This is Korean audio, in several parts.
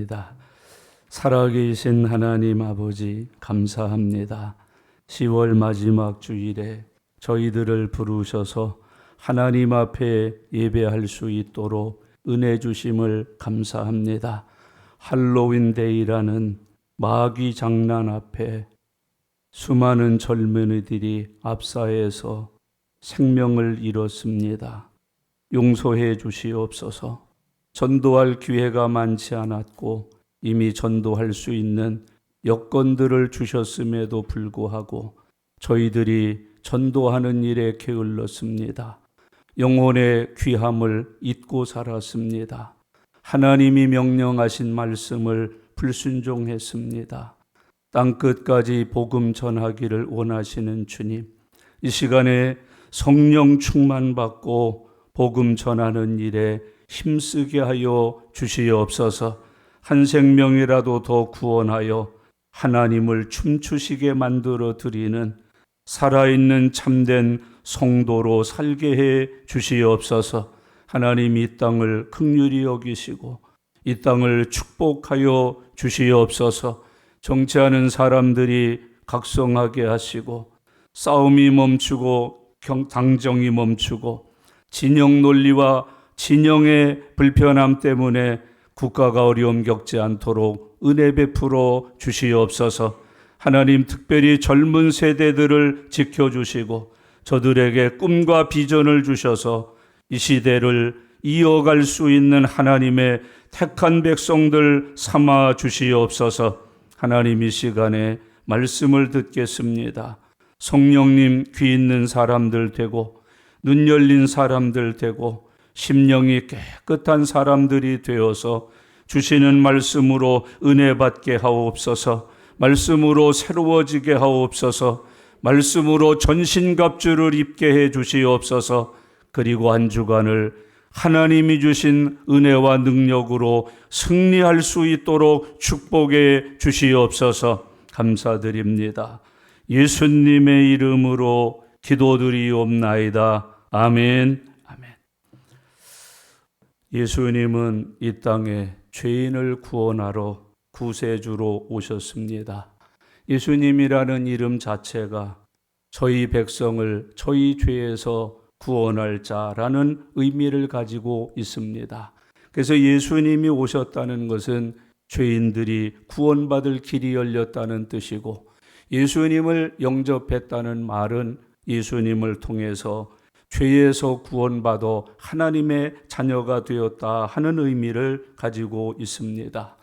기도합니다. 살아계신 하나님 아버지 감사합니다. 10월 마지막 주일에 저희들을 부르셔서 하나님 앞에 예배할 수 있도록 은혜 주심을 감사합니다. 할로윈 데이라는 마귀 장난 앞에 수많은 젊은이들이 압사해서 생명을 잃었습니다. 용서해 주시옵소서. 전도할 기회가 많지 않았고 이미 전도할 수 있는 여건들을 주셨음에도 불구하고 저희들이 전도하는 일에 게을렀습니다. 영혼의 귀함을 잊고 살았습니다. 하나님이 명령하신 말씀을 불순종했습니다. 땅끝까지 복음 전하기를 원하시는 주님, 이 시간에 성령 충만받고 복음 전하는 일에 힘쓰게 하여 주시옵소서. 한 생명이라도 더 구원하여 하나님을 춤추시게 만들어 드리는 살아있는 참된 성도로 살게 해 주시옵소서. 하나님 이 땅을 긍휼히 여기시고 이 땅을 축복하여 주시옵소서. 정치하는 사람들이 각성하게 하시고 싸움이 멈추고 당정이 멈추고 진영 논리와 진영의 불편함 때문에 국가가 어려움 겪지 않도록 은혜 베풀어 주시옵소서. 하나님 특별히 젊은 세대들을 지켜주시고 저들에게 꿈과 비전을 주셔서 이 시대를 이어갈 수 있는 하나님의 택한 백성들 삼아 주시옵소서. 하나님 이 시간에 말씀을 듣겠습니다. 성령님 귀 있는 사람들 되고 눈 열린 사람들 되고 심령이 깨끗한 사람들이 되어서 주시는 말씀으로 은혜 받게 하옵소서. 말씀으로 새로워지게 하옵소서. 말씀으로 전신갑주를 입게 해 주시옵소서. 그리고 한 주간을 하나님이 주신 은혜와 능력으로 승리할 수 있도록 축복해 주시옵소서. 감사드립니다. 예수님의 이름으로 기도드리옵나이다. 아멘. 아멘. 예수님은 이 땅에 죄인을 구원하러 구세주로 오셨습니다. 예수님이라는 이름 자체가 저희 백성을 저희 죄에서 구원할 자라는 의미를 가지고 있습니다. 그래서 예수님이 오셨다는 것은 죄인들이 구원받을 길이 열렸다는 뜻이고, 예수님을 영접했다는 말은 예수님을 통해서 죄에서 구원받아 하나님의 자녀가 되었다 하는 의미를 가지고 있습니다.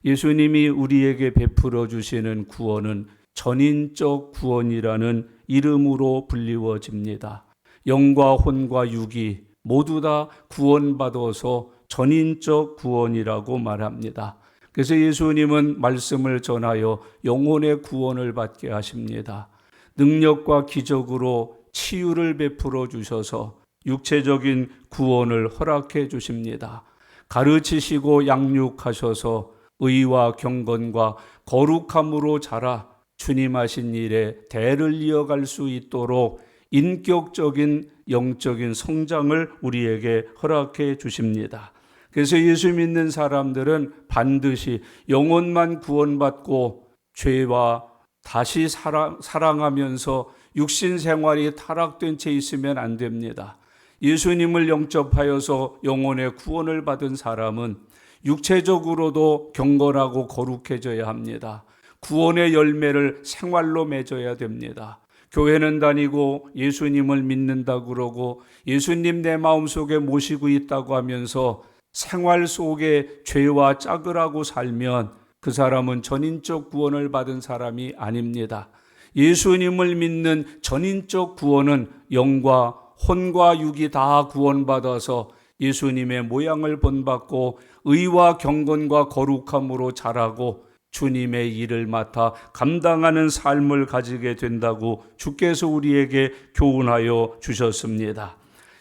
예수님이 우리에게 베풀어 주시는 구원은 전인적 구원이라는 이름으로 불리워집니다. 영과 혼과 육이 모두 다 구원받아서 전인적 구원이라고 말합니다. 그래서 예수님은 말씀을 전하여 영혼의 구원을 받게 하십니다. 능력과 기적으로 치유를 베풀어 주셔서 육체적인 구원을 허락해 주십니다. 가르치시고 양육하셔서 의와 경건과 거룩함으로 자라 주님 하신 일에 대를 이어갈 수 있도록 인격적인 영적인 성장을 우리에게 허락해 주십니다. 그래서 예수 믿는 사람들은 반드시 영혼만 구원받고 죄와 다시 사랑하면서 육신 생활이 타락된 채 있으면 안 됩니다. 예수님을 영접하여서 영혼의 구원을 받은 사람은 육체적으로도 경건하고 거룩해져야 합니다. 구원의 열매를 생활로 맺어야 됩니다. 교회는 다니고 예수님을 믿는다 그러고 예수님 내 마음속에 모시고 있다고 하면서 생활 속에 죄와 짝을하고 살면 그 사람은 전인적 구원을 받은 사람이 아닙니다. 예수님을 믿는 전인적 구원은 영과 혼과 육이 다 구원받아서 예수님의 모양을 본받고 의와 경건과 거룩함으로 자라고 주님의 일을 맡아 감당하는 삶을 가지게 된다고 주께서 우리에게 교훈하여 주셨습니다.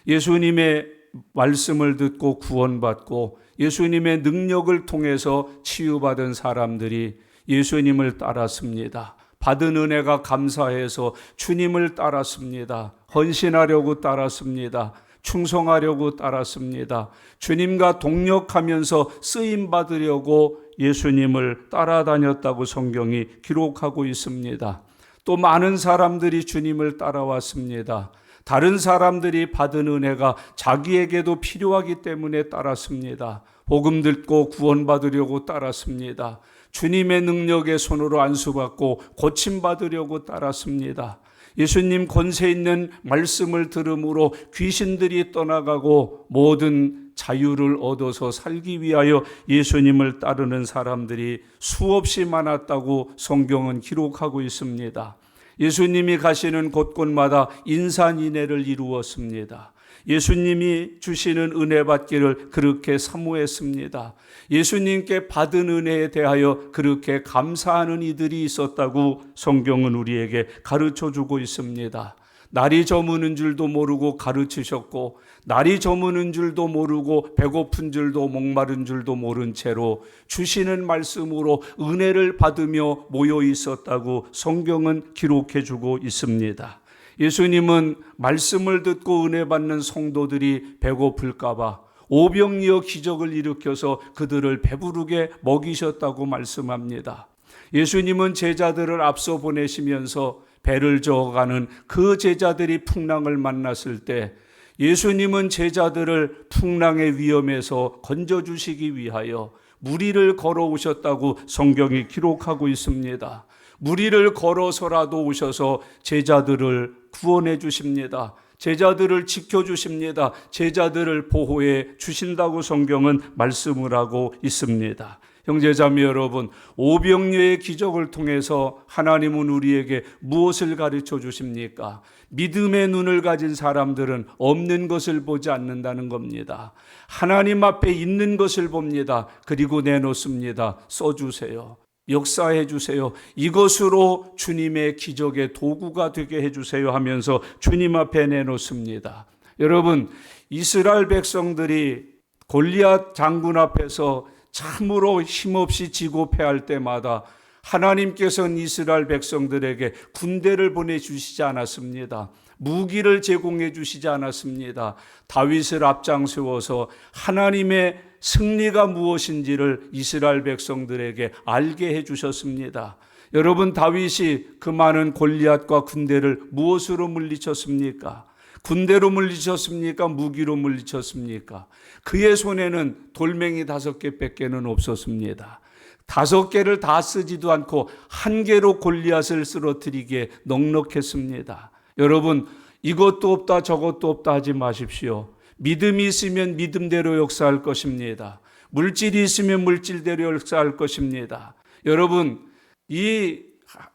예수님의 말씀을 듣고 구원받고 예수님의 능력을 통해서 치유받은 사람들이 예수님을 따랐습니다. 받은 은혜가 감사해서 주님을 따랐습니다. 헌신하려고 따랐습니다. 충성하려고 따랐습니다. 주님과 동력하면서 쓰임 받으려고 예수님을 따라다녔다고 성경이 기록하고 있습니다. 또 많은 사람들이 주님을 따라왔습니다. 다른 사람들이 받은 은혜가 자기에게도 필요하기 때문에 따랐습니다. 복음 듣고 구원받으려고 따랐습니다. 주님의 능력의 손으로 안수받고 고침받으려고 따랐습니다. 예수님 권세 있는 말씀을 들음으로 귀신들이 떠나가고 모든 자유를 얻어서 살기 위하여 예수님을 따르는 사람들이 수없이 많았다고 성경은 기록하고 있습니다. 예수님이 가시는 곳곳마다 인산인해를 이루었습니다. 예수님이 주시는 은혜 받기를 그렇게 사모했습니다. 예수님께 받은 은혜에 대하여 그렇게 감사하는 이들이 있었다고 성경은 우리에게 가르쳐주고 있습니다. 날이 저무는 줄도 모르고 가르치셨고, 날이 저무는 줄도 모르고 배고픈 줄도 목마른 줄도 모른 채로 주시는 말씀으로 은혜를 받으며 모여 있었다고 성경은 기록해주고 있습니다. 예수님은 말씀을 듣고 은혜 받는 성도들이 배고플까봐 오병이어 기적을 일으켜서 그들을 배부르게 먹이셨다고 말씀합니다. 예수님은 제자들을 앞서 보내시면서 배를 저어가는 그 제자들이 풍랑을 만났을 때 예수님은 제자들을 풍랑의 위험에서 건져주시기 위하여 무리를 걸어오셨다고 성경이 기록하고 있습니다. 무리를 걸어서라도 오셔서 제자들을 구원해 주십니다. 제자들을 지켜주십니다. 제자들을 보호해 주신다고 성경은 말씀을 하고 있습니다. 형제자매 여러분, 오병이어의 기적을 통해서 하나님은 우리에게 무엇을 가르쳐 주십니까? 믿음의 눈을 가진 사람들은 없는 것을 보지 않는다는 겁니다. 하나님 앞에 있는 것을 봅니다. 그리고 내놓습니다. 써주세요. 역사해 주세요. 이것으로 주님의 기적의 도구가 되게 해 주세요 하면서 주님 앞에 내놓습니다. 여러분, 이스라엘 백성들이 골리앗 장군 앞에서 참으로 힘없이 지고 패할 때마다 하나님께서는 이스라엘 백성들에게 군대를 보내주시지 않았습니다. 무기를 제공해 주시지 않았습니다. 다윗을 앞장세워서 하나님의 승리가 무엇인지를 이스라엘 백성들에게 알게 해 주셨습니다. 여러분, 다윗이 그 많은 골리앗과 군대를 무엇으로 물리쳤습니까? 군대로 물리쳤습니까? 무기로 물리쳤습니까? 그의 손에는 돌멩이 5개밖에는 없었습니다. 5개를 다 쓰지도 않고 1개로 골리앗을 쓰러뜨리기에 넉넉했습니다. 여러분, 이것도 없다 저것도 없다 하지 마십시오. 믿음이 있으면 믿음대로 역사할 것입니다. 물질이 있으면 물질대로 역사할 것입니다. 여러분, 이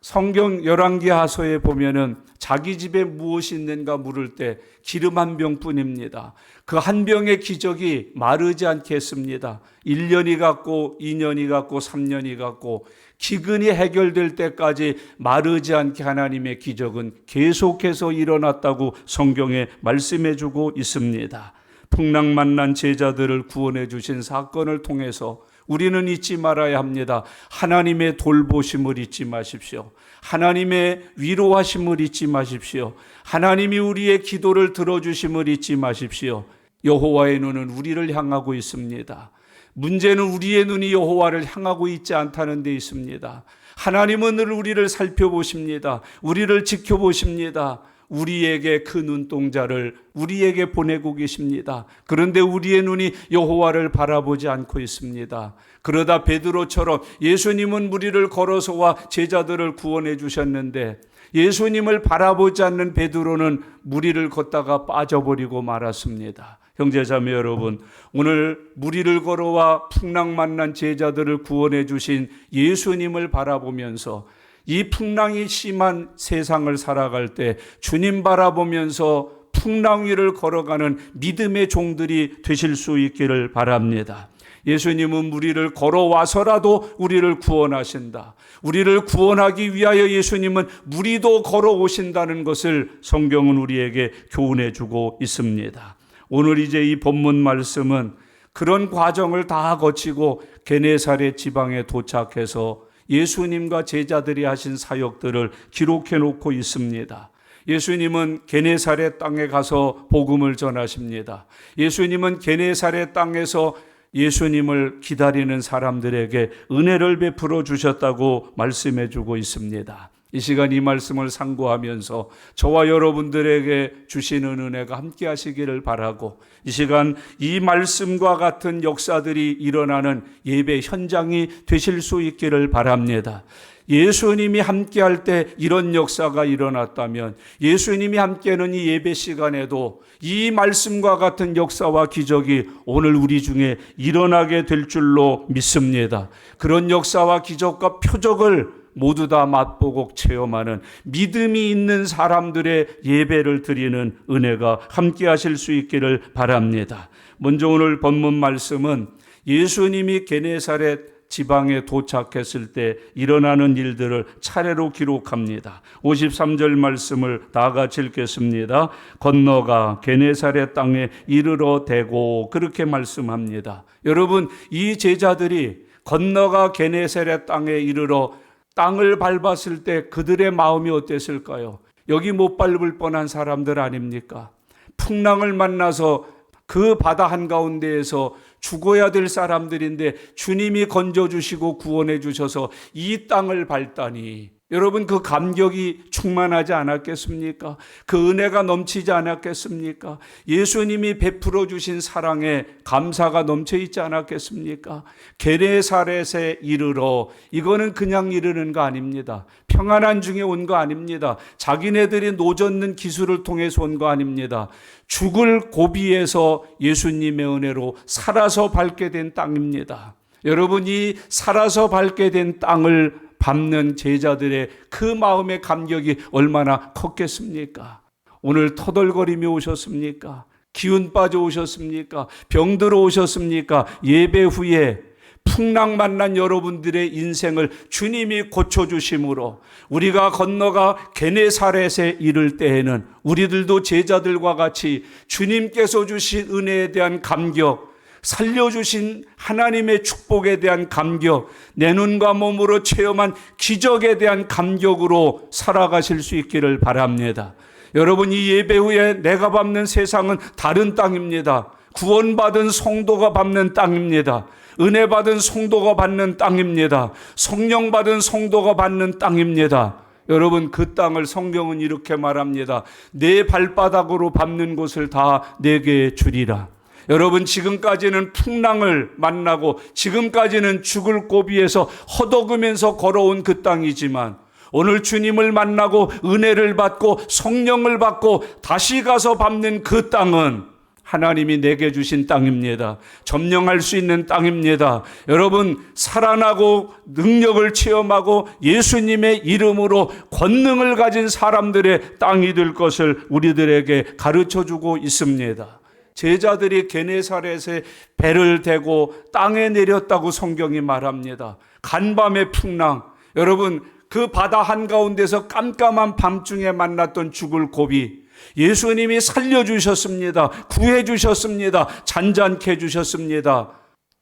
성경 열왕기 하서에 보면은 자기 집에 무엇이 있는가 물을 때 기름 한 병뿐입니다. 그 한 병의 기적이 마르지 않게 했습니다. 1년이 갔고 2년이 갔고 3년이 갔고 기근이 해결될 때까지 마르지 않게 하나님의 기적은 계속해서 일어났다고 성경에 말씀해 주고 있습니다. 풍랑 만난 제자들을 구원해 주신 사건을 통해서 우리는 잊지 말아야 합니다. 하나님의 돌보심을 잊지 마십시오. 하나님의 위로하심을 잊지 마십시오. 하나님이 우리의 기도를 들어주심을 잊지 마십시오. 여호와의 눈은 우리를 향하고 있습니다. 문제는 우리의 눈이 여호와를 향하고 있지 않다는 데 있습니다. 하나님은 늘 우리를 살펴보십니다. 우리를 지켜보십니다. 우리에게 그 눈동자를 우리에게 보내고 계십니다. 그런데 우리의 눈이 여호와를 바라보지 않고 있습니다. 그러다 베드로처럼 예수님은 무리를 걸어서와 제자들을 구원해 주셨는데 예수님을 바라보지 않는 베드로는 무리를 걷다가 빠져버리고 말았습니다. 형제자매 여러분, 오늘 무리를 걸어와 풍랑 만난 제자들을 구원해 주신 예수님을 바라보면서 이 풍랑이 심한 세상을 살아갈 때 주님 바라보면서 풍랑 위를 걸어가는 믿음의 종들이 되실 수 있기를 바랍니다. 예수님은 무리를 걸어와서라도 우리를 구원하신다. 우리를 구원하기 위하여 예수님은 무리도 걸어오신다는 것을 성경은 우리에게 교훈해 주고 있습니다. 오늘 이제 이 본문 말씀은 그런 과정을 다 거치고 게네사렛 지방에 도착해서 예수님과 제자들이 하신 사역들을 기록해 놓고 있습니다. 예수님은 게네사렛 땅에 가서 복음을 전하십니다. 예수님은 게네사렛 땅에서 예수님을 기다리는 사람들에게 은혜를 베풀어 주셨다고 말씀해 주고 있습니다. 이 시간 이 말씀을 상고하면서 저와 여러분들에게 주시는 은혜가 함께 하시기를 바라고, 이 시간 이 말씀과 같은 역사들이 일어나는 예배 현장이 되실 수 있기를 바랍니다. 예수님이 함께할 때 이런 역사가 일어났다면 예수님이 함께하는 이 예배 시간에도 이 말씀과 같은 역사와 기적이 오늘 우리 중에 일어나게 될 줄로 믿습니다. 그런 역사와 기적과 표적을 모두 다 맛보고 체험하는 믿음이 있는 사람들의 예배를 드리는 은혜가 함께 하실 수 있기를 바랍니다. 먼저 오늘 본문 말씀은 예수님이 게네사렛 지방에 도착했을 때 일어나는 일들을 차례로 기록합니다. 53절 말씀을 다 같이 읽겠습니다. 건너가 게네사렛 땅에 이르러 대고, 그렇게 말씀합니다. 여러분, 이 제자들이 건너가 게네사렛 땅에 이르러 땅을 밟았을 때 그들의 마음이 어땠을까요? 여기 못 밟을 뻔한 사람들 아닙니까? 풍랑을 만나서 그 바다 한가운데에서 죽어야 될 사람들인데 주님이 건져주시고 구원해 주셔서 이 땅을 밟다니, 여러분 그 감격이 충만하지 않았겠습니까? 그 은혜가 넘치지 않았겠습니까? 예수님이 베풀어 주신 사랑에 감사가 넘쳐 있지 않았겠습니까? 게네사렛에 이르러, 이거는 그냥 이르는 거 아닙니다. 평안한 중에 온 거 아닙니다. 자기네들이 노젓는 기술을 통해서 온 거 아닙니다. 죽을 고비에서 예수님의 은혜로 살아서 밟게 된 땅입니다. 여러분, 이 살아서 밟게 된 땅을 밟는 제자들의 그 마음의 감격이 얼마나 컸겠습니까? 오늘 터덜거리며 오셨습니까? 기운 빠져 오셨습니까? 병들어 오셨습니까? 예배 후에 풍랑 만난 여러분들의 인생을 주님이 고쳐주심으로 우리가 건너가 게네사렛에 이를 때에는 우리들도 제자들과 같이 주님께서 주신 은혜에 대한 감격, 살려주신 하나님의 축복에 대한 감격, 내 눈과 몸으로 체험한 기적에 대한 감격으로 살아가실 수 있기를 바랍니다. 여러분, 이 예배 후에 내가 밟는 세상은 다른 땅입니다. 구원받은 성도가 밟는 땅입니다. 은혜 받은 성도가 받는 땅입니다. 성령 받은 성도가 받는 땅입니다. 여러분, 그 땅을 성경은 이렇게 말합니다. 내 발바닥으로 밟는 곳을 다 내게 주리라. 여러분, 지금까지는 풍랑을 만나고 지금까지는 죽을 고비에서 허덕으면서 걸어온 그 땅이지만 오늘 주님을 만나고 은혜를 받고 성령을 받고 다시 가서 밟는 그 땅은 하나님이 내게 주신 땅입니다. 점령할 수 있는 땅입니다. 여러분, 살아나고 능력을 체험하고 예수님의 이름으로 권능을 가진 사람들의 땅이 될 것을 우리들에게 가르쳐주고 있습니다. 제자들이 게네사렛에 배를 대고 땅에 내렸다고 성경이 말합니다. 간밤의 풍랑, 여러분 그 바다 한가운데서 깜깜한 밤중에 만났던 죽을 고비, 예수님이 살려주셨습니다. 구해주셨습니다. 잔잔케 해주셨습니다.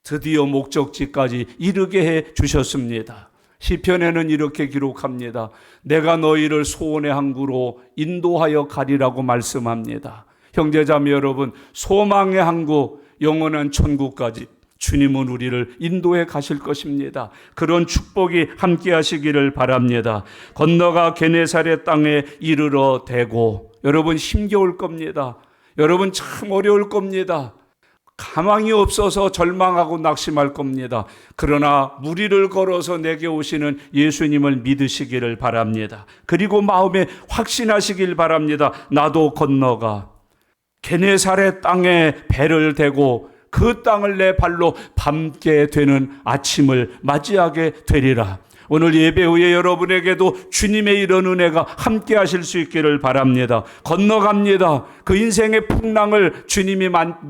드디어 목적지까지 이르게 해주셨습니다. 시편에는 이렇게 기록합니다. 내가 너희를 소원의 항구로 인도하여 가리라고 말씀합니다. 형제자매 여러분, 소망의 항구, 영원한 천국까지 주님은 우리를 인도해 가실 것입니다. 그런 축복이 함께 하시기를 바랍니다. 건너가 게네사렛 땅에 이르러 대고, 여러분 힘겨울 겁니다. 여러분 참 어려울 겁니다. 가망이 없어서 절망하고 낙심할 겁니다. 그러나 무리를 걸어서 내게 오시는 예수님을 믿으시기를 바랍니다. 그리고 마음에 확신하시길 바랍니다. 나도 건너가 게네사렛 땅에 배를 대고 그 땅을 내 발로 밟게 되는 아침을 맞이하게 되리라. 오늘 예배 후에 여러분에게도 주님의 이런 은혜가 함께 하실 수 있기를 바랍니다. 건너갑니다. 그 인생의 풍랑을 주님이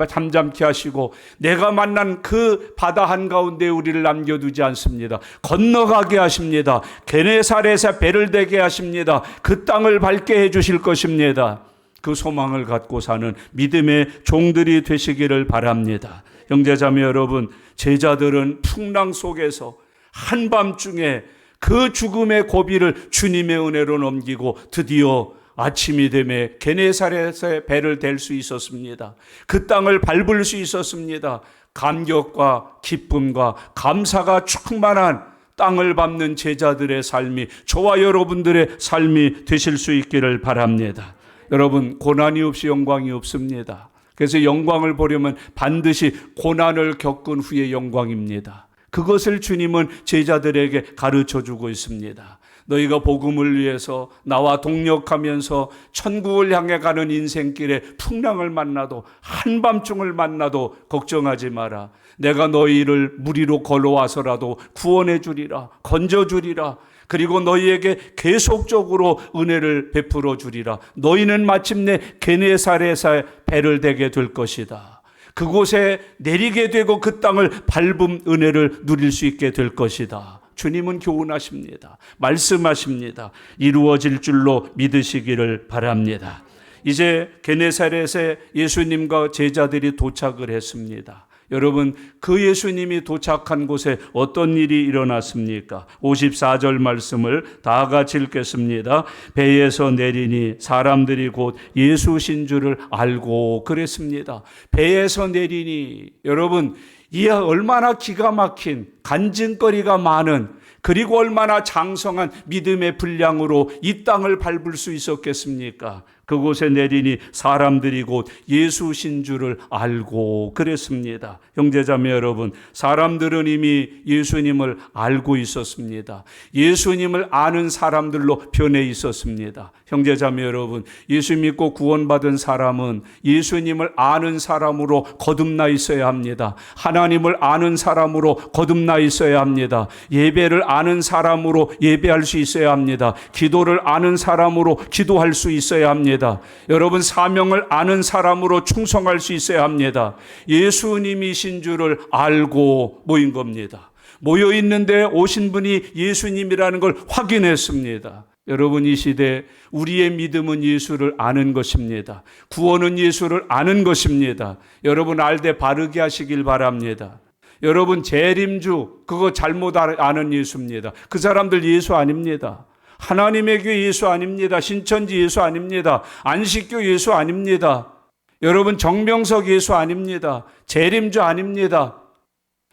잠잠케 하시고 내가 만난 그 바다 한가운데 우리를 남겨두지 않습니다. 건너가게 하십니다. 게네사렛에 배를 대게 하십니다. 그 땅을 밟게 해주실 것입니다. 그 소망을 갖고 사는 믿음의 종들이 되시기를 바랍니다. 형제자매 여러분, 제자들은 풍랑 속에서 한밤중에 그 죽음의 고비를 주님의 은혜로 넘기고 드디어 아침이 되매 게네사렛에 배를 댈 수 있었습니다. 그 땅을 밟을 수 있었습니다. 감격과 기쁨과 감사가 충만한 땅을 밟는 제자들의 삶이 저와 여러분들의 삶이 되실 수 있기를 바랍니다. 여러분, 고난이 없이 영광이 없습니다. 그래서 영광을 보려면 반드시 고난을 겪은 후에 영광입니다. 그것을 주님은 제자들에게 가르쳐주고 있습니다. 너희가 복음을 위해서 나와 동력하면서 천국을 향해 가는 인생길에 풍랑을 만나도 한밤중을 만나도 걱정하지 마라. 내가 너희를 무리로 걸어와서라도 구원해 주리라, 건져 주리라. 그리고 너희에게 계속적으로 은혜를 베풀어 주리라. 너희는 마침내 게네사렛에 배를 대게 될 것이다. 그곳에 내리게 되고 그 땅을 밟은 은혜를 누릴 수 있게 될 것이다. 주님은 교훈하십니다. 말씀하십니다. 이루어질 줄로 믿으시기를 바랍니다. 이제 게네사렛에 예수님과 제자들이 도착을 했습니다. 여러분, 그 예수님이 도착한 곳에 어떤 일이 일어났습니까? 54절 말씀을 다 같이 읽겠습니다. 배에서 내리니 사람들이 곧 예수신 줄을 알고 그랬습니다. 배에서 내리니, 여러분, 이 얼마나 기가 막힌 간증거리가 많은, 그리고 얼마나 장성한 믿음의 분량으로 이 땅을 밟을 수 있었겠습니까? 그곳에 내리니 사람들이 곧 예수신 줄을 알고 그랬습니다. 형제자매 여러분, 사람들은 이미 예수님을 알고 있었습니다. 예수님을 아는 사람들로 변해 있었습니다. 형제자매 여러분, 예수 믿고 구원받은 사람은 예수님을 아는 사람으로 거듭나 있어야 합니다. 하나님을 아는 사람으로 거듭나 있어야 합니다. 예배를 아는 사람으로 예배할 수 있어야 합니다. 기도를 아는 사람으로 기도할 수 있어야 합니다. 여러분, 사명을 아는 사람으로 충성할 수 있어야 합니다. 예수님이신 줄을 알고 모인 겁니다. 모여 있는데 오신 분이 예수님이라는 걸 확인했습니다. 여러분, 이 시대 우리의 믿음은 예수를 아는 것입니다. 구원은 예수를 아는 것입니다. 여러분, 알되 바르게 하시길 바랍니다. 여러분, 재림주 그거 잘못 아는 예수입니다. 그 사람들 예수 아닙니다. 하나님의 교회 예수 아닙니다. 신천지 예수 아닙니다. 안식교 예수 아닙니다. 여러분, 정명석 예수 아닙니다. 재림주 아닙니다.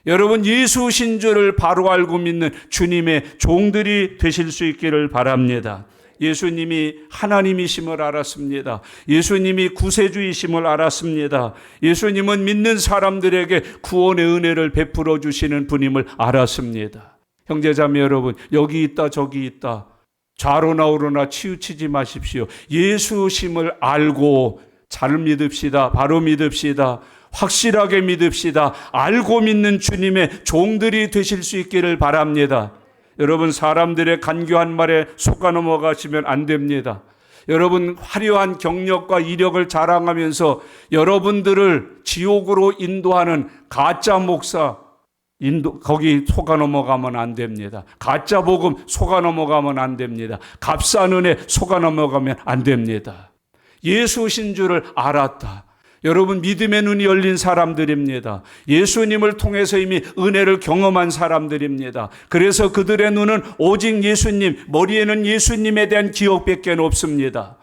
여러분, 예수신 줄을 바로 알고 믿는 주님의 종들이 되실 수 있기를 바랍니다. 예수님이 하나님이심을 알았습니다. 예수님이 구세주이심을 알았습니다. 예수님은 믿는 사람들에게 구원의 은혜를 베풀어 주시는 분임을 알았습니다. 형제자매 여러분, 여기 있다 저기 있다 좌로나 우로나 치우치지 마십시오. 예수심을 알고 잘 믿읍시다. 바로 믿읍시다. 확실하게 믿읍시다. 알고 믿는 주님의 종들이 되실 수 있기를 바랍니다. 여러분, 사람들의 간교한 말에 속아 넘어가시면 안 됩니다. 여러분, 화려한 경력과 이력을 자랑하면서 여러분들을 지옥으로 인도하는 가짜 목사, 거기 속아 넘어가면 안 됩니다. 가짜 복음 속아 넘어가면 안 됩니다. 값싼 은혜 속아 넘어가면 안 됩니다. 예수신 줄을 알았다. 여러분, 믿음의 눈이 열린 사람들입니다. 예수님을 통해서 이미 은혜를 경험한 사람들입니다. 그래서 그들의 눈은 오직 예수님, 머리에는 예수님에 대한 기억밖에 없습니다.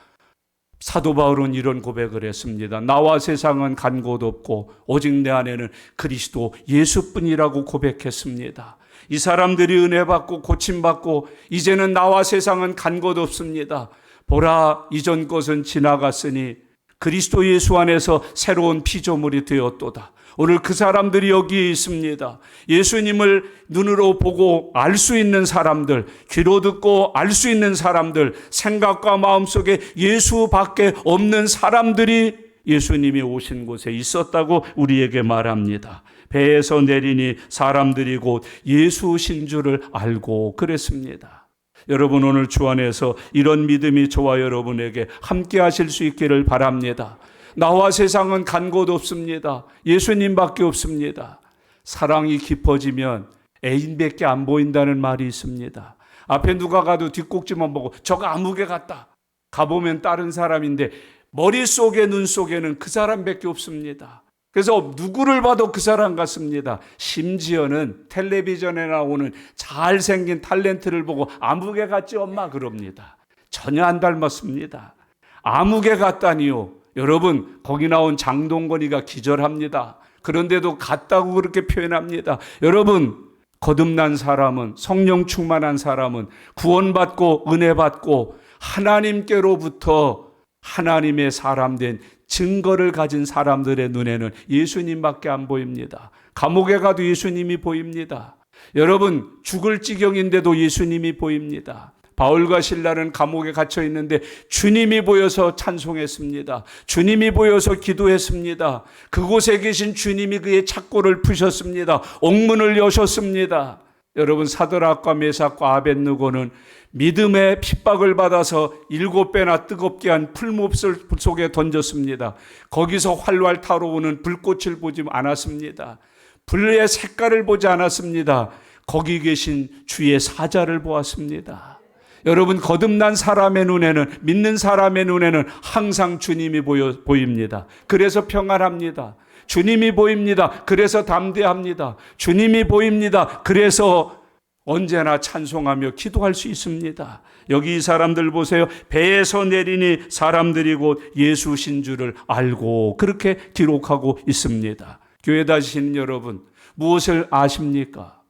사도 바울은 이런 고백을 했습니다. 나와 세상은 간 곳 없고 오직 내 안에는 그리스도 예수뿐이라고 고백했습니다. 이 사람들이 은혜 받고 고침받고 이제는 나와 세상은 간 곳 없습니다. 보라, 이전 것은 지나갔으니 그리스도 예수 안에서 새로운 피조물이 되었도다. 오늘 그 사람들이 여기 있습니다. 예수님을 눈으로 보고 알 수 있는 사람들, 귀로 듣고 알 수 있는 사람들, 생각과 마음속에 예수밖에 없는 사람들이 예수님이 오신 곳에 있었다고 우리에게 말합니다. 배에서 내리니 사람들이 곧 예수신 줄을 알고 그랬습니다. 여러분, 오늘 주 안에서 이런 믿음이 저와 여러분에게 함께 하실 수 있기를 바랍니다. 나와 세상은 간 곳 없습니다. 예수님밖에 없습니다. 사랑이 깊어지면 애인밖에 안 보인다는 말이 있습니다. 앞에 누가 가도 뒷꼭지만 보고 저거 아무개 같다. 가보면 다른 사람인데 머릿속에 눈 속에는 그 사람밖에 없습니다. 그래서 누구를 봐도 그 사람 같습니다. 심지어는 텔레비전에 나오는 잘생긴 탤런트를 보고 아무개 같지 엄마 그럽니다. 전혀 안 닮았습니다. 아무개 같다니요. 여러분, 거기 나온 장동건이가 기절합니다. 그런데도 갔다고 그렇게 표현합니다. 여러분, 거듭난 사람은, 성령 충만한 사람은 구원받고 은혜 받고 하나님께로부터 하나님의 사람 된 증거를 가진 사람들의 눈에는 예수님밖에 안 보입니다. 감옥에 가도 예수님이 보입니다. 여러분, 죽을 지경인데도 예수님이 보입니다. 바울과 실라는 감옥에 갇혀 있는데 주님이 보여서 찬송했습니다. 주님이 보여서 기도했습니다. 그곳에 계신 주님이 그의 착고를 푸셨습니다. 옥문을 여셨습니다. 여러분, 사드락과 메삭과 아벳느고는 믿음의 핍박을 받아서 7배나 뜨겁게 한 풀무불 속에 던졌습니다. 거기서 활활 타오르는 불꽃을 보지 않았습니다. 불의 색깔을 보지 않았습니다. 거기 계신 주의 사자를 보았습니다. 여러분, 거듭난 사람의 눈에는, 믿는 사람의 눈에는 항상 주님이 보입니다. 그래서 평안합니다. 주님이 보입니다. 그래서 담대합니다. 주님이 보입니다. 그래서 언제나 찬송하며 기도할 수 있습니다. 여기 이 사람들 보세요. 배에서 내리니 사람들이 곧 예수신 줄을 알고, 그렇게 기록하고 있습니다. 교회 다니시는 여러분, 무엇을 아십니까?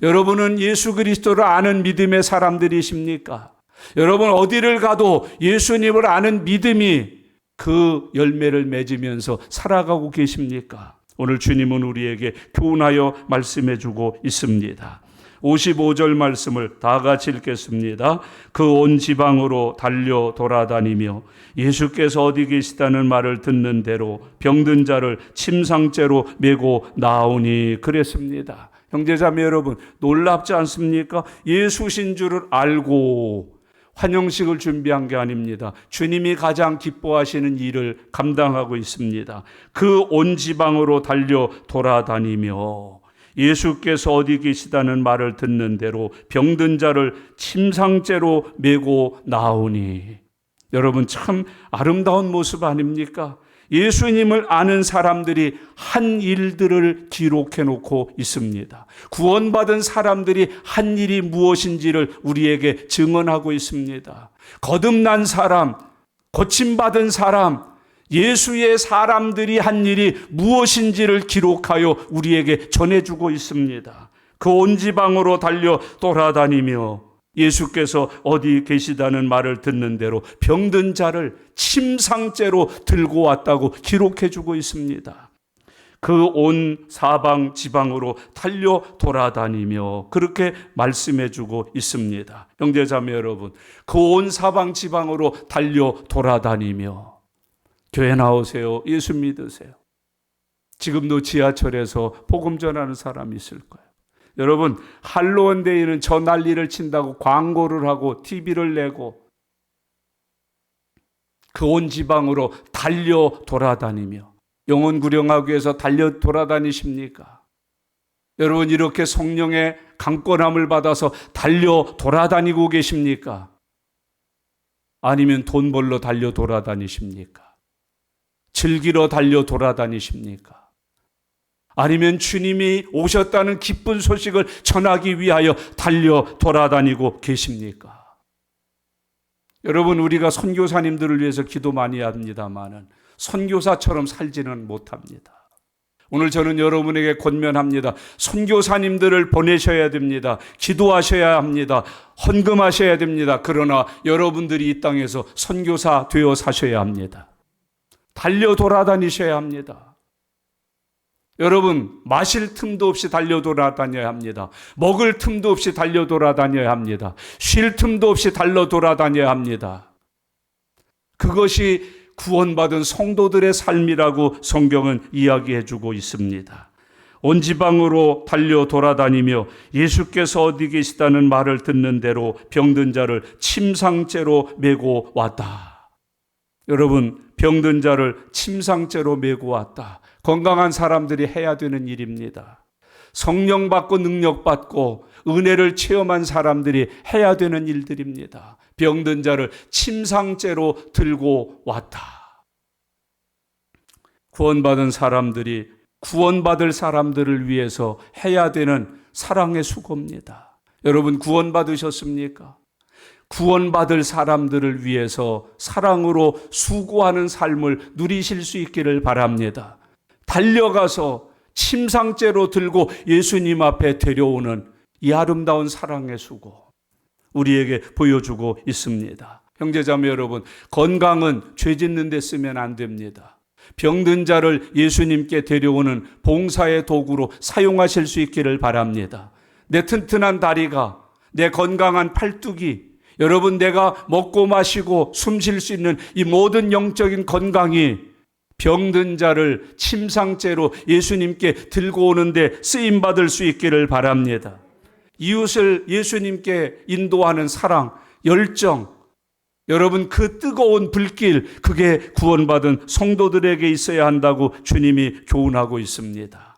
여러분은 예수 그리스도를 아는 믿음의 사람들이십니까? 여러분, 어디를 가도 예수님을 아는 믿음이 그 열매를 맺으면서 살아가고 계십니까? 오늘 주님은 우리에게 교훈하여 말씀해 주고 있습니다. 55절 말씀을 다 같이 읽겠습니다. 그 온 지방으로 달려 돌아다니며 예수께서 어디 계시다는 말을 듣는 대로 병든 자를 침상째로 메고 나오니 그랬습니다. 형제자매 여러분, 놀랍지 않습니까? 예수신 줄을 알고 환영식을 준비한 게 아닙니다. 주님이 가장 기뻐하시는 일을 감당하고 있습니다. 그 온 지방으로 달려 돌아다니며 예수께서 어디 계시다는 말을 듣는 대로 병든 자를 침상째로 메고 나오니. 여러분, 참 아름다운 모습 아닙니까? 예수님을 아는 사람들이 한 일들을 기록해 놓고 있습니다. 구원받은 사람들이 한 일이 무엇인지를 우리에게 증언하고 있습니다. 거듭난 사람, 고침받은 사람, 예수의 사람들이 한 일이 무엇인지를 기록하여 우리에게 전해주고 있습니다. 그 온 지방으로 달려 돌아다니며 예수께서 어디 계시다는 말을 듣는 대로 병든 자를 침상째로 들고 왔다고 기록해주고 있습니다. 그 온 사방 지방으로 달려 돌아다니며 그렇게 말씀해주고 있습니다. 형제자매 여러분, 그 온 사방 지방으로 달려 돌아다니며 교회 나오세요. 예수 믿으세요. 지금도 지하철에서 복음 전하는 사람이 있을 거예요. 여러분, 할로원데이는 저 난리를 친다고 광고를 하고 TV를 내고 그 온 지방으로 달려 돌아다니며 영혼 구령하기 위해서 달려 돌아다니십니까? 여러분, 이렇게 성령의 강권함을 받아서 달려 돌아다니고 계십니까? 아니면 돈 벌러 달려 돌아다니십니까? 즐기러 달려 돌아다니십니까? 아니면 주님이 오셨다는 기쁜 소식을 전하기 위하여 달려 돌아다니고 계십니까? 여러분, 우리가 선교사님들을 위해서 기도 많이 합니다마는 선교사처럼 살지는 못합니다. 오늘 저는 여러분에게 권면합니다. 선교사님들을 보내셔야 됩니다. 기도하셔야 합니다. 헌금하셔야 됩니다. 그러나 여러분들이 이 땅에서 선교사 되어 사셔야 합니다. 달려 돌아다니셔야 합니다. 여러분, 마실 틈도 없이 달려 돌아다녀야 합니다. 먹을 틈도 없이 달려 돌아다녀야 합니다. 쉴 틈도 없이 달려 돌아다녀야 합니다. 그것이 구원받은 성도들의 삶이라고 성경은 이야기해주고 있습니다. 온 지방으로 달려 돌아다니며 예수께서 어디 계시다는 말을 듣는 대로 병든 자를 침상째로 메고 왔다. 여러분, 병든 자를 침상째로 메고 왔다. 건강한 사람들이 해야 되는 일입니다. 성령 받고 능력 받고 은혜를 체험한 사람들이 해야 되는 일들입니다. 병든 자를 침상째로 들고 왔다. 구원받은 사람들이 구원받을 사람들을 위해서 해야 되는 사랑의 수고입니다. 여러분, 구원받으셨습니까? 구원받을 사람들을 위해서 사랑으로 수고하는 삶을 누리실 수 있기를 바랍니다. 달려가서 침상째로 들고 예수님 앞에 데려오는 이 아름다운 사랑의 수고, 우리에게 보여주고 있습니다. 형제자매 여러분, 건강은 죄 짓는 데 쓰면 안 됩니다. 병든 자를 예수님께 데려오는 봉사의 도구로 사용하실 수 있기를 바랍니다. 내 튼튼한 다리가, 내 건강한 팔뚝이, 여러분 내가 먹고 마시고 숨 쉴 수 있는 이 모든 영적인 건강이 병든 자를 침상째로 예수님께 들고 오는데 쓰임받을 수 있기를 바랍니다. 이웃을 예수님께 인도하는 사랑, 열정, 여러분 그 뜨거운 불길, 그게 구원받은 성도들에게 있어야 한다고 주님이 교훈하고 있습니다.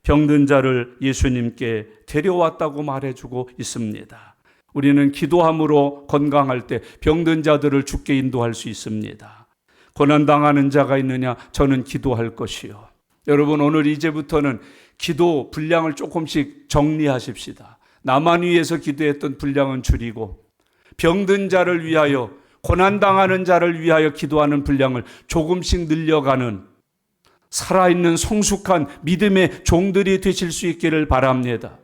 병든 자를 예수님께 데려왔다고 말해주고 있습니다. 우리는 기도함으로 건강할 때 병든 자들을 주께 인도할 수 있습니다. 고난당하는 자가 있느냐? 저는 기도할 것이요. 여러분 오늘 이제부터는 기도 분량을 조금씩 정리하십시다. 나만 위해서 기도했던 분량은 줄이고 병든 자를 위하여, 고난당하는 자를 위하여 기도하는 분량을 조금씩 늘려가는 살아있는 성숙한 믿음의 종들이 되실 수 있기를 바랍니다.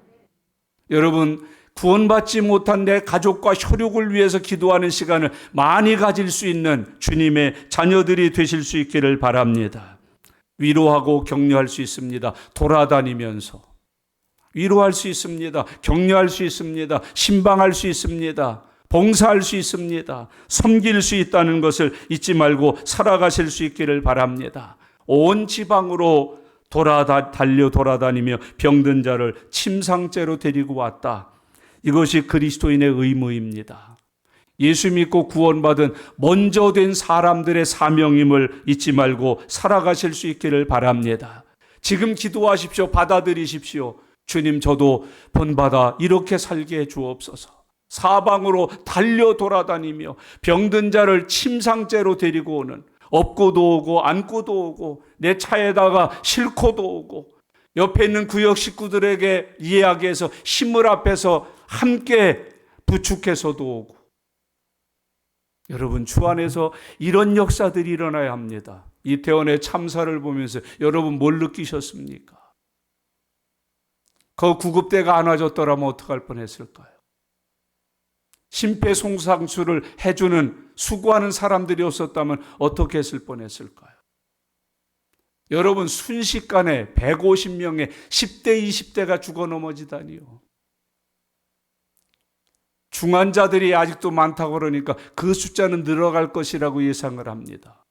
여러분 구원받지 못한 내 가족과 혈육을 위해서 기도하는 시간을 많이 가질 수 있는 주님의 자녀들이 되실 수 있기를 바랍니다. 위로하고 격려할 수 있습니다. 돌아다니면서 위로할 수 있습니다. 격려할 수 있습니다. 신방할 수 있습니다. 봉사할 수 있습니다. 섬길 수 있다는 것을 잊지 말고 살아가실 수 있기를 바랍니다. 온 지방으로 달려 돌아다니며 병든 자를 침상째로 데리고 왔다. 이것이 그리스도인의 의무입니다. 예수 믿고 구원받은 먼저 된 사람들의 사명임을 잊지 말고 살아가실 수 있기를 바랍니다. 지금 기도하십시오. 받아들이십시오. 주님, 저도 본받아 이렇게 살게 해 주옵소서. 사방으로 달려 돌아다니며 병든 자를 침상째로 데리고 오는, 업고도 오고 안고도 오고 내 차에다가 싣고도 오고 옆에 있는 구역 식구들에게 이야기해서 힘을 앞에서 함께 부축해서도 오고. 여러분 주 안에서 이런 역사들이 일어나야 합니다. 이태원의 참사를 보면서 여러분 뭘 느끼셨습니까? 그 구급대가 안 와줬더라면 어떡할 뻔했을까요? 심폐소생술을 해주는 수고하는 사람들이 없었다면 어떻게 했을 뻔했을까요? 여러분 순식간에 150명의 10대 20대가 죽어 넘어지다니요. 중환자들이 아직도 많다고 그러니까 그 숫자는 늘어갈 것이라고 예상을 합니다.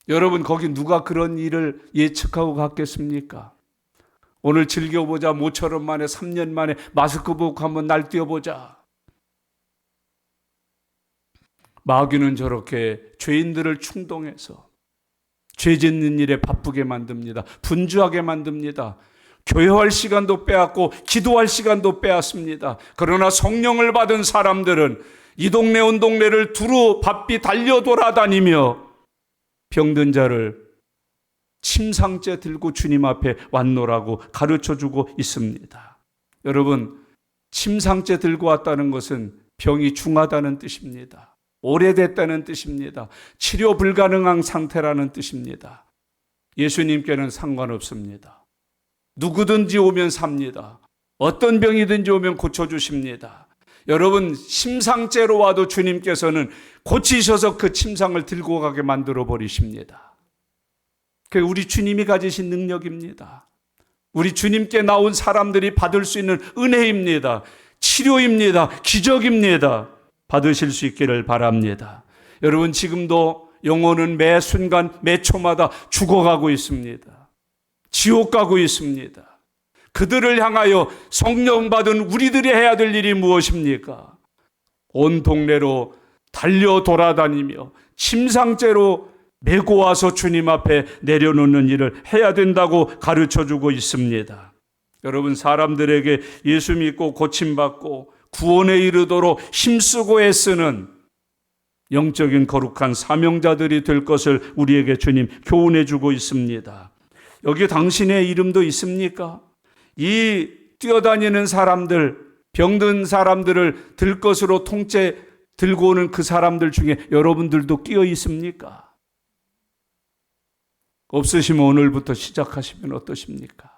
여러분 거기 누가 그런 일을 예측하고 갔겠습니까? 오늘 즐겨보자, 모처럼 만에 3년 만에 마스크 벗고 한번 날뛰어보자. 마귀는 저렇게 죄인들을 충동해서 죄 짓는 일에 바쁘게 만듭니다. 분주하게 만듭니다. 교회할 시간도 빼앗고 기도할 시간도 빼앗습니다. 그러나 성령을 받은 사람들은 이 동네 온 동네를 두루 바삐 달려 돌아다니며 병든 자를 침상째 들고 주님 앞에 왔노라고 가르쳐주고 있습니다. 여러분 침상째 들고 왔다는 것은 병이 중하다는 뜻입니다. 오래됐다는 뜻입니다. 치료 불가능한 상태라는 뜻입니다. 예수님께는 상관없습니다. 누구든지 오면 삽니다. 어떤 병이든지 오면 고쳐주십니다. 여러분 침상째로 와도 주님께서는 고치셔서 그 침상을 들고 가게 만들어 버리십니다. 그게 우리 주님이 가지신 능력입니다. 우리 주님께 나온 사람들이 받을 수 있는 은혜입니다. 치료입니다. 기적입니다. 받으실 수 있기를 바랍니다. 여러분 지금도 영혼은 매 순간 매 초마다 죽어가고 있습니다. 지옥 가고 있습니다. 그들을 향하여 성령 받은 우리들이 해야 될 일이 무엇입니까? 온 동네로 달려 돌아다니며 침상째로 메고 와서 주님 앞에 내려놓는 일을 해야 된다고 가르쳐주고 있습니다. 여러분 사람들에게 예수 믿고 고침받고 구원에 이르도록 힘쓰고 애쓰는 영적인 거룩한 사명자들이 될 것을 우리에게 주님 교훈해 주고 있습니다. 여기 당신의 이름도 있습니까? 이 뛰어다니는 사람들, 병든 사람들을 들 것으로 통째 들고 오는 그 사람들 중에 여러분들도 끼어 있습니까? 없으시면 오늘부터 시작하시면 어떠십니까?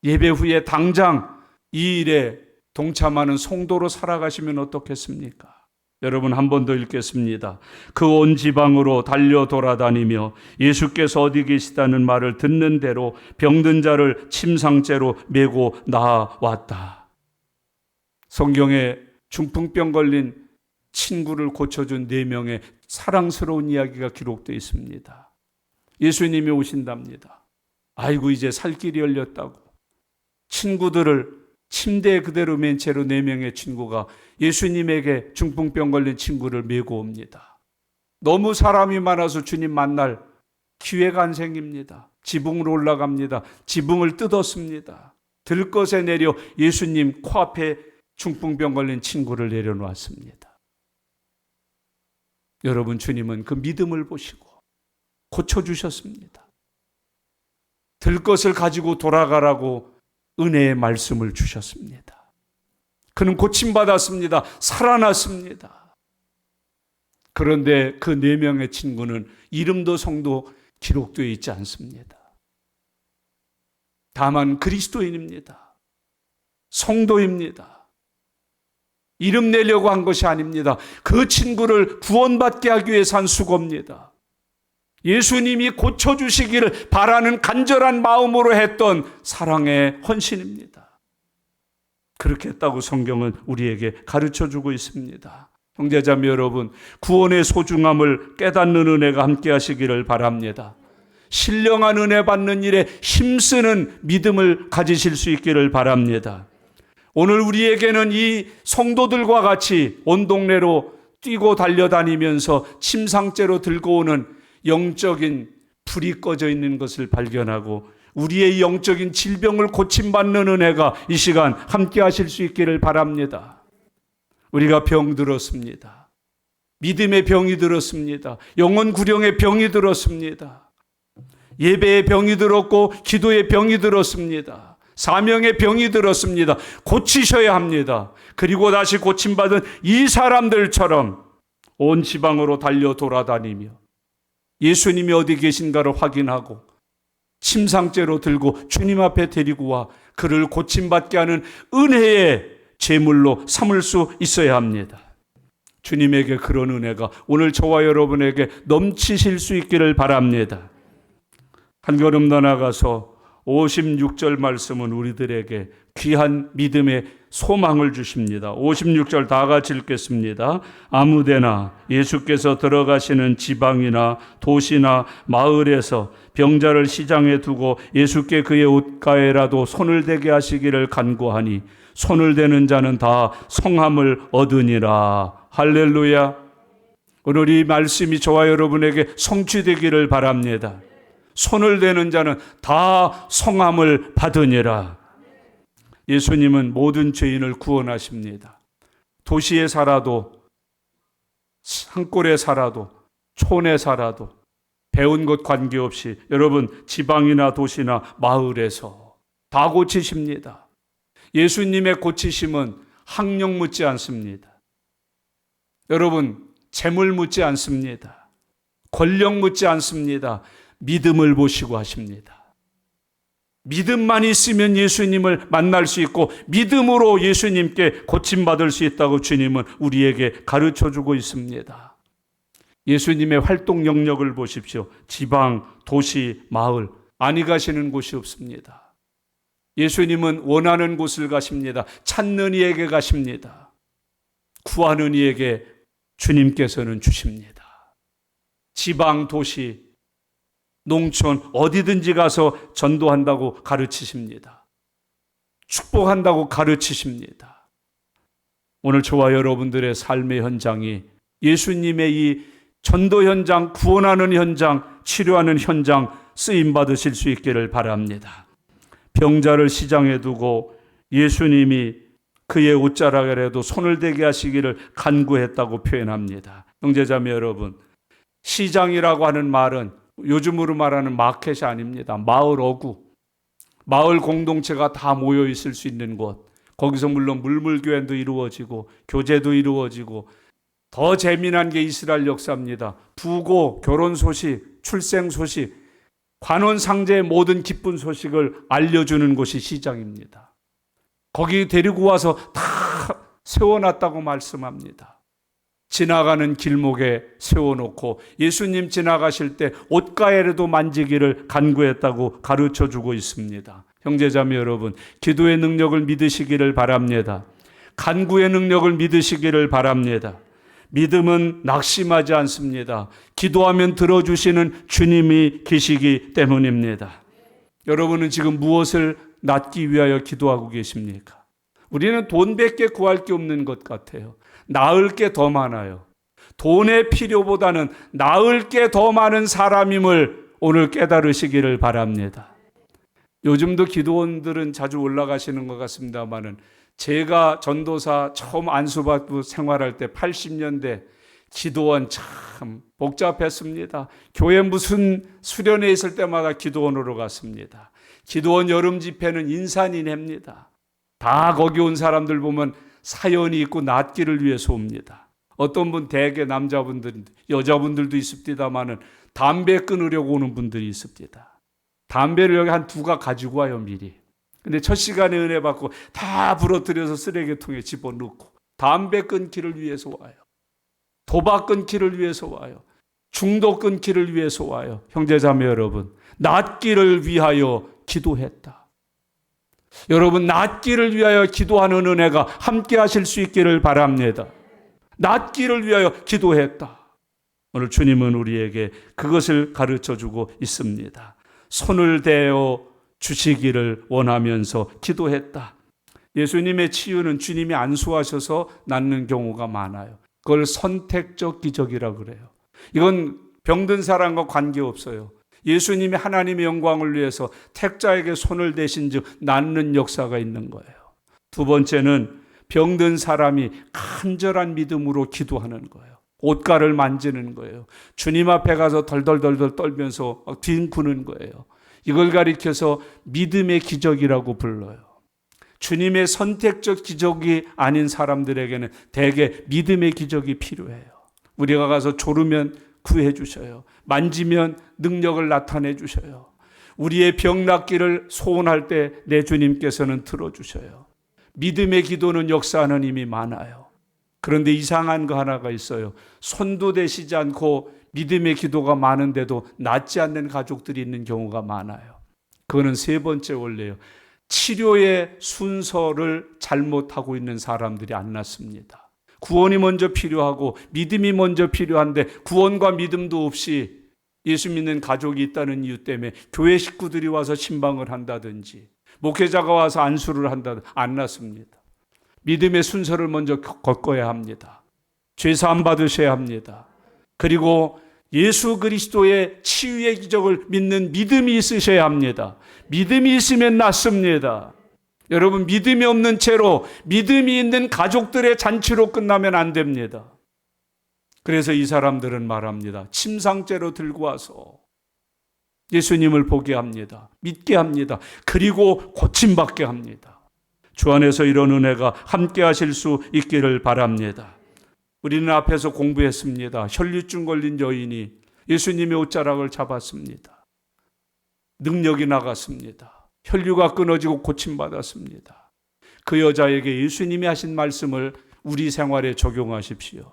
예배 후에 당장 이 일에 동참하는 성도로 살아가시면 어떻겠습니까? 여러분, 한 번 더 읽겠습니다. 그 온 지방으로 달려 돌아다니며 예수께서 어디 계시다는 말을 듣는 대로 병든 자를 침상째로 메고 나아왔다. 성경에 중풍병 걸린 친구를 고쳐준 4명의 사랑스러운 이야기가 기록되어 있습니다. 예수님이 오신답니다. 아이고, 이제 살 길이 열렸다고 친구들을 침대에 그대로 맨 채로 4명의 친구가 예수님에게 중풍병 걸린 친구를 메고 옵니다. 너무 사람이 많아서 주님 만날 기회가 안 생깁니다. 지붕으로 올라갑니다. 지붕을 뜯었습니다. 들것에 내려 예수님 코앞에 중풍병 걸린 친구를 내려놓았습니다. 여러분, 주님은 그 믿음을 보시고 고쳐주셨습니다. 들것을 가지고 돌아가라고 은혜의 말씀을 주셨습니다. 그는 고침받았습니다. 살아났습니다. 그런데 그 4명의 친구는 이름도 성도 기록되어 있지 않습니다. 다만 그리스도인입니다. 성도입니다. 이름 내려고 한 것이 아닙니다. 그 친구를 구원받게 하기 위해서 한 수고입니다. 예수님이 고쳐주시기를 바라는 간절한 마음으로 했던 사랑의 헌신입니다. 그렇게 했다고 성경은 우리에게 가르쳐주고 있습니다. 형제자매 여러분, 구원의 소중함을 깨닫는 은혜가 함께 하시기를 바랍니다. 신령한 은혜 받는 일에 힘쓰는 믿음을 가지실 수 있기를 바랍니다. 오늘 우리에게는 이 성도들과 같이 온 동네로 뛰고 달려다니면서 침상째로 들고 오는 영적인 불이 꺼져 있는 것을 발견하고 우리의 영적인 질병을 고침받는 은혜가 이 시간 함께 하실 수 있기를 바랍니다. 우리가 병 들었습니다. 믿음의 병이 들었습니다. 영혼 구령의 병이 들었습니다. 예배의 병이 들었고 기도의 병이 들었습니다. 사명의 병이 들었습니다. 고치셔야 합니다. 그리고 다시 고침받은 이 사람들처럼 온 지방으로 달려 돌아다니며 예수님이 어디 계신가를 확인하고 침상째로 들고 주님 앞에 데리고 와 그를 고침받게 하는 은혜의 제물로 삼을 수 있어야 합니다. 주님에게 그런 은혜가 오늘 저와 여러분에게 넘치실 수 있기를 바랍니다. 한 걸음 더 나가서 56절 말씀은 우리들에게 귀한 믿음의 소망을 주십니다. 56절 다 같이 읽겠습니다. 아무데나 예수께서 들어가시는 지방이나 도시나 마을에서 병자를 시장에 두고 예수께 그의 옷가에라도 손을 대게 하시기를 간구하니 손을 대는 자는 다 성함을 얻으니라. 할렐루야. 오늘 이 말씀이 저와 여러분에게 성취되기를 바랍니다. 손을 대는 자는 다 성함을 받으니라. 예수님은 모든 죄인을 구원하십니다. 도시에 살아도 산골에 살아도 촌에 살아도 배운 것 관계없이 여러분 지방이나 도시나 마을에서 다 고치십니다. 예수님의 고치심은 학력 묻지 않습니다. 여러분 재물 묻지 않습니다. 권력 묻지 않습니다. 믿음을 보시고 하십니다. 믿음만 있으면 예수님을 만날 수 있고 믿음으로 예수님께 고침받을 수 있다고 주님은 우리에게 가르쳐주고 있습니다. 예수님의 활동 영역을 보십시오. 지방, 도시, 마을 아니 가시는 곳이 없습니다. 예수님은 원하는 곳을 가십니다. 찾는 이에게 가십니다. 구하는 이에게 주님께서는 주십니다. 지방, 도시, 농촌 어디든지 가서 전도한다고 가르치십니다. 축복한다고 가르치십니다. 오늘 저와 여러분들의 삶의 현장이 예수님의 이 전도 현장, 구원하는 현장, 치료하는 현장 쓰임 받으실 수 있기를 바랍니다. 병자를 시장에 두고 예수님이 그의 옷자락에라도 손을 대게 하시기를 간구했다고 표현합니다. 형제자매 여러분, 시장이라고 하는 말은 요즘으로 말하는 마켓이 아닙니다. 마을 어구, 마을 공동체가 다 모여 있을 수 있는 곳. 거기서 물론 물물교환도 이루어지고 교제도 이루어지고 더 재미난 게 이스라엘 역사입니다. 부고, 결혼 소식, 출생 소식, 관원상제의 모든 기쁜 소식을 알려주는 곳이 시장입니다. 거기 데리고 와서 다 세워놨다고 말씀합니다. 지나가는 길목에 세워놓고 예수님 지나가실 때 옷가에라도 만지기를 간구했다고 가르쳐주고 있습니다. 형제자매 여러분, 기도의 능력을 믿으시기를 바랍니다. 간구의 능력을 믿으시기를 바랍니다. 믿음은 낙심하지 않습니다. 기도하면 들어주시는 주님이 계시기 때문입니다. 여러분은 지금 무엇을 낳기 위하여 기도하고 계십니까? 우리는 돈밖에 구할 게 없는 것 같아요. 낳을 게 더 많아요. 돈의 필요보다는 낳을 게 더 많은 사람임을 오늘 깨달으시기를 바랍니다. 요즘도 기도원들은 자주 올라가시는 것 같습니다만은 제가 전도사 처음 안수받고 생활할 때 80년대 기도원 참 복잡했습니다. 교회 무슨 수련회 있을 때마다 기도원으로 갔습니다. 기도원 여름 집회는 인산인해입니다. 다 거기 온 사람들 보면 사연이 있고 낫기를 위해서 옵니다. 어떤 분 대개 남자분들, 여자분들도 있습니다만은 담배 끊으려고 오는 분들이 있습니다. 담배를 여기 한 2가 가지고 와요, 미리. 근데 첫 시간에 은혜 받고 다 부러뜨려서 쓰레기통에 집어넣고 담배 끊기를 위해서 와요. 도박 끊기를 위해서 와요. 중독 끊기를 위해서 와요. 형제자매 여러분, 낫기를 위하여 기도했다. 여러분, 낫기를 위하여 기도하는 은혜가 함께 하실 수 있기를 바랍니다. 낫기를 위하여 기도했다. 오늘 주님은 우리에게 그것을 가르쳐주고 있습니다. 손을 대어 주시기를 원하면서 기도했다. 예수님의 치유는 주님이 안수하셔서 낫는 경우가 많아요. 그걸 선택적 기적이라고 그래요. 이건 병든 사람과 관계없어요. 예수님이 하나님의 영광을 위해서 택자에게 손을 대신 즉 낫는 역사가 있는 거예요. 두 번째는 병든 사람이 간절한 믿음으로 기도하는 거예요. 옷가를 만지는 거예요. 주님 앞에 가서 덜덜덜덜 떨면서 뒹구는 거예요. 이걸 가리켜서 믿음의 기적이라고 불러요. 주님의 선택적 기적이 아닌 사람들에게는 대개 믿음의 기적이 필요해요. 우리가 가서 조르면 구해 주셔요. 만지면 능력을 나타내 주셔요. 우리의 병 낫기를 소원할 때 내 주님께서는 들어주셔요. 믿음의 기도는 역사하는 힘이 많아요. 그런데 이상한 거 하나가 있어요. 손도 대시지 않고 믿음의 기도가 많은데도 낫지 않는 가족들이 있는 경우가 많아요. 그거는 세 번째 원리예요. 치료의 순서를 잘못하고 있는 사람들이 안 낫습니다. 구원이 먼저 필요하고 믿음이 먼저 필요한데 구원과 믿음도 없이 예수 믿는 가족이 있다는 이유 때문에 교회 식구들이 와서 신방을 한다든지 목회자가 와서 안수를 한다든지 안 낫습니다. 믿음의 순서를 먼저 걷어야 합니다. 죄사함 받으셔야 합니다. 그리고 예수 그리스도의 치유의 기적을 믿는 믿음이 있으셔야 합니다. 믿음이 있으면 낫습니다. 여러분, 믿음이 없는 채로 믿음이 있는 가족들의 잔치로 끝나면 안 됩니다. 그래서 이 사람들은 말합니다. 침상째로 들고 와서 예수님을 보게 합니다. 믿게 합니다. 그리고 고침받게 합니다. 주 안에서 이런 은혜가 함께 하실 수 있기를 바랍니다. 우리는 앞에서 공부했습니다. 혈류증 걸린 여인이 예수님의 옷자락을 잡았습니다. 능력이 나갔습니다. 혈류가 끊어지고 고침받았습니다. 그 여자에게 예수님이 하신 말씀을 우리 생활에 적용하십시오.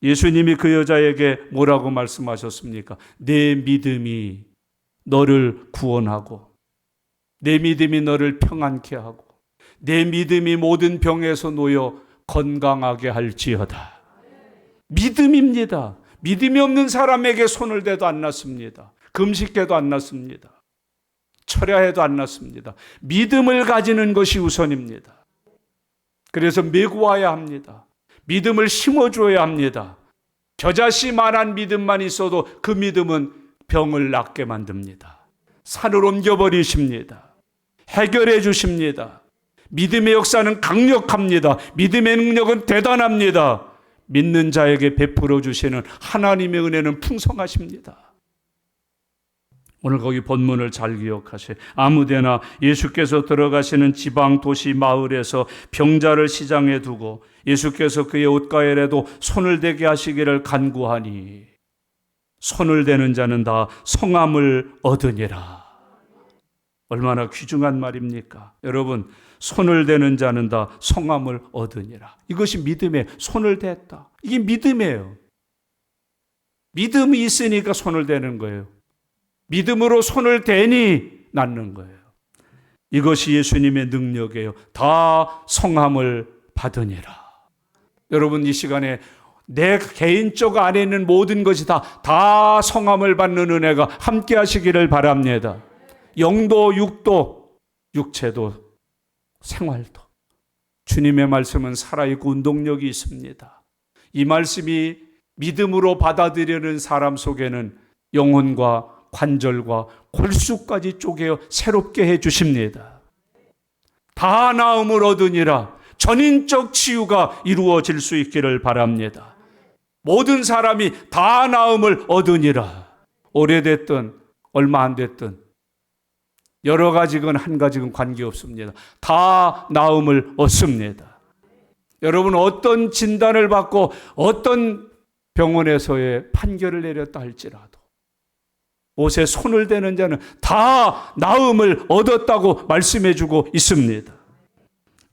예수님이 그 여자에게 뭐라고 말씀하셨습니까? 내 믿음이 너를 구원하고 내 믿음이 너를 평안케 하고 내 믿음이 모든 병에서 놓여 건강하게 할지어다. 믿음입니다. 믿음이 없는 사람에게 손을 대도 안 낫습니다. 금식해도 안 낫습니다. 철야해도 안 낫습니다. 믿음을 가지는 것이 우선입니다. 그래서 메고 와야 합니다. 믿음을 심어줘야 합니다. 겨자씨만한 믿음만 있어도 그 믿음은 병을 낫게 만듭니다. 산을 옮겨버리십니다. 해결해 주십니다. 믿음의 역사는 강력합니다. 믿음의 능력은 대단합니다. 믿는 자에게 베풀어 주시는 하나님의 은혜는 풍성하십니다. 오늘 거기 본문을 잘 기억하세요. 아무데나 예수께서 들어가시는 지방 도시 마을에서 병자를 시장에 두고 예수께서 그의 옷가에라도 손을 대게 하시기를 간구하니 손을 대는 자는 다 성함을 얻으니라. 얼마나 귀중한 말입니까? 여러분, 손을 대는 자는 다 성함을 얻으니라. 이것이 믿음의 손을 댔다. 이게 믿음이에요. 믿음이 있으니까 손을 대는 거예요. 믿음으로 손을 대니 낫는 거예요. 이것이 예수님의 능력이에요. 다 성함을 받으니라. 여러분, 이 시간에 내 개인적 안에 있는 모든 것이 다 성함을 받는 은혜가 함께 하시기를 바랍니다. 영도, 육도, 육체도, 생활도. 주님의 말씀은 살아있고 운동력이 있습니다. 이 말씀이 믿음으로 받아들이는 사람 속에는 영혼과 관절과 골수까지 쪼개어 새롭게 해 주십니다. 다 나음을 얻으니라. 전인적 치유가 이루어질 수 있기를 바랍니다. 모든 사람이 다 나음을 얻으니라. 오래됐든 얼마 안 됐든 여러 가지건 한 가지건 관계없습니다. 다 나음을 얻습니다. 여러분, 어떤 진단을 받고 어떤 병원에서의 판결을 내렸다 할지라도 옷에 손을 대는 자는 다 나음을 얻었다고 말씀해 주고 있습니다.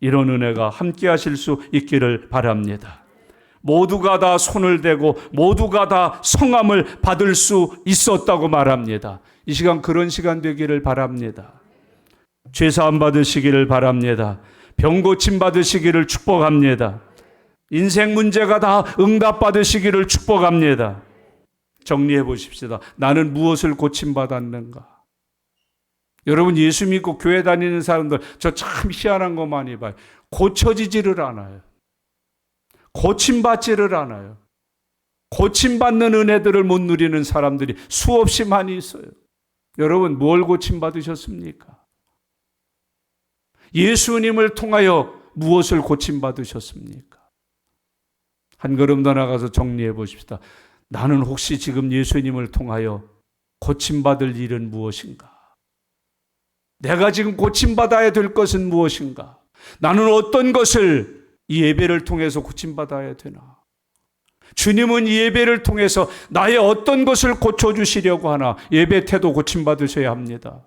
이런 은혜가 함께 하실 수 있기를 바랍니다. 모두가 다 손을 대고 모두가 다 성함을 받을 수 있었다고 말합니다. 이 시간 그런 시간 되기를 바랍니다. 죄사함 받으시기를 바랍니다. 병 고침 받으시기를 축복합니다. 인생 문제가 다 응답 받으시기를 축복합니다. 정리해 보십시다. 나는 무엇을 고침받았는가? 여러분, 예수 믿고 교회 다니는 사람들 저 참 희한한 거 많이 봐요. 고쳐지지를 않아요. 고침받지를 않아요. 고침받는 은혜들을 못 누리는 사람들이 수없이 많이 있어요. 여러분, 뭘 고침받으셨습니까? 예수님을 통하여 무엇을 고침받으셨습니까? 한 걸음 더 나가서 정리해 보십시다. 나는 혹시 지금 예수님을 통하여 고침받을 일은 무엇인가? 내가 지금 고침받아야 될 것은 무엇인가? 나는 어떤 것을 이 예배를 통해서 고침받아야 되나? 주님은 이 예배를 통해서 나의 어떤 것을 고쳐주시려고 하나? 예배 태도 고침받으셔야 합니다.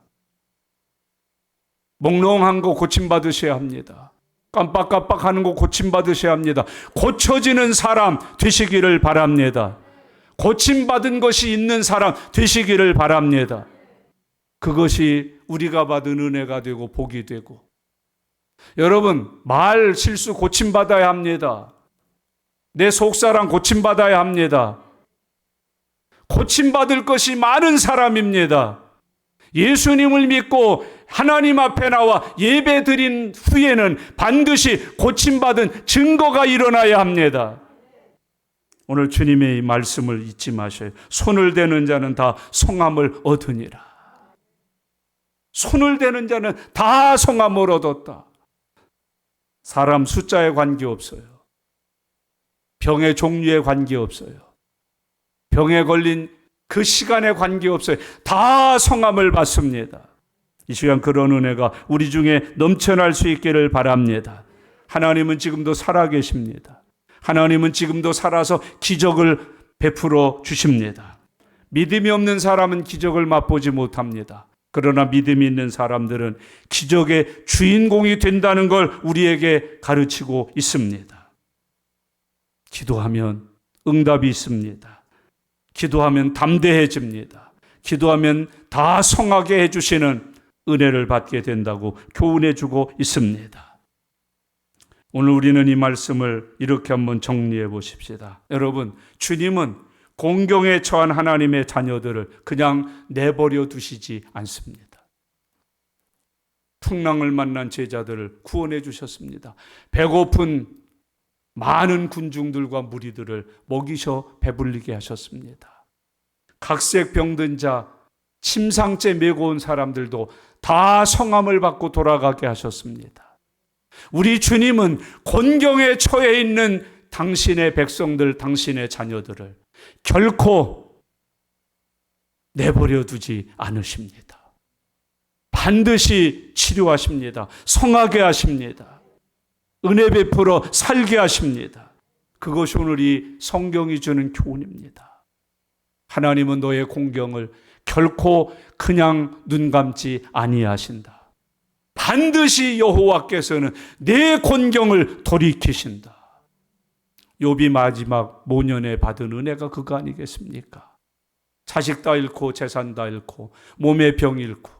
몽롱한 거 고침받으셔야 합니다. 깜빡깜빡하는 거 고침받으셔야 합니다. 고쳐지는 사람 되시기를 바랍니다. 고침받은 것이 있는 사람 되시기를 바랍니다. 그것이 우리가 받은 은혜가 되고 복이 되고. 여러분, 말 실수 고침받아야 합니다. 내 속사람 고침받아야 합니다. 고침받을 것이 많은 사람입니다. 예수님을 믿고 하나님 앞에 나와 예배 드린 후에는 반드시 고침받은 증거가 일어나야 합니다. 오늘 주님의 이 말씀을 잊지 마셔요. 손을 대는 자는 다 성함을 얻으니라. 손을 대는 자는 다 성함을 얻었다. 사람 숫자에 관계없어요. 병의 종류에 관계없어요. 병에 걸린 그 시간에 관계없어요. 다 성함을 받습니다. 이 시간 그런 은혜가 우리 중에 넘쳐날 수 있기를 바랍니다. 하나님은 지금도 살아계십니다. 하나님은 지금도 살아서 기적을 베풀어 주십니다. 믿음이 없는 사람은 기적을 맛보지 못합니다. 그러나 믿음이 있는 사람들은 기적의 주인공이 된다는 걸 우리에게 가르치고 있습니다. 기도하면 응답이 있습니다. 기도하면 담대해집니다. 기도하면 다 성하게 해주시는 은혜를 받게 된다고 교훈해 주고 있습니다. 오늘 우리는 이 말씀을 이렇게 한번 정리해 보십시다. 여러분, 주님은 공경에 처한 하나님의 자녀들을 그냥 내버려 두시지 않습니다. 풍랑을 만난 제자들을 구원해 주셨습니다. 배고픈 많은 군중들과 무리들을 먹이셔 배불리게 하셨습니다. 각색 병든 자, 침상째 메고 온 사람들도 다 성함을 받고 돌아가게 하셨습니다. 우리 주님은 곤경에 처해 있는 당신의 백성들, 당신의 자녀들을 결코 내버려 두지 않으십니다. 반드시 치료하십니다. 성하게 하십니다. 은혜 베풀어 살게 하십니다. 그것이 오늘 이 성경이 주는 교훈입니다. 하나님은 너의 공경을 결코 그냥 눈 감지 아니하신다. 반드시 여호와께서는 내 곤경을 돌이키신다. 욥이 마지막 모년에 받은 은혜가 그거 아니겠습니까? 자식 다 잃고 재산 다 잃고 몸의 병 잃고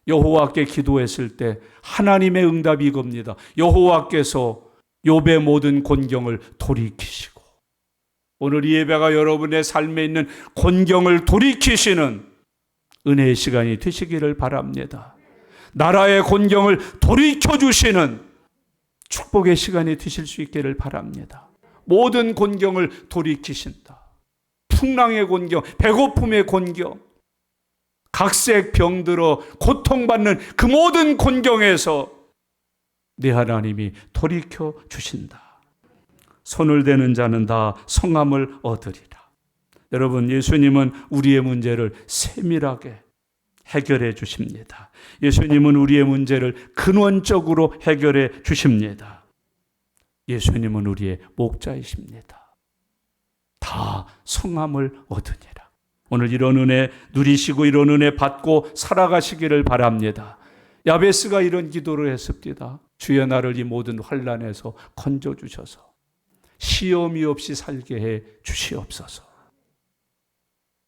여호와께 기도했을 때 하나님의 응답이 이겁니다. 여호와께서 욥의 모든 곤경을 돌이키시고, 오늘 이 예배가 여러분의 삶에 있는 곤경을 돌이키시는 은혜의 시간이 되시기를 바랍니다. 나라의 곤경을 돌이켜주시는 축복의 시간이 되실 수 있기를 바랍니다. 모든 곤경을 돌이키신다. 풍랑의 곤경, 배고픔의 곤경, 각색 병들어 고통받는 그 모든 곤경에서 네 하나님이 돌이켜 주신다. 손을 대는 자는 다 성함을 얻으리라. 여러분, 예수님은 우리의 문제를 세밀하게 해결해 주십니다. 예수님은 우리의 문제를 근원적으로 해결해 주십니다. 예수님은 우리의 목자이십니다. 다 성함을 얻으니라. 오늘 이런 은혜 누리시고 이런 은혜 받고 살아가시기를 바랍니다. 야베스가 이런 기도를 했습니다. 주여 나를 이 모든 환난에서 건져주셔서 시험이 없이 살게 해 주시옵소서.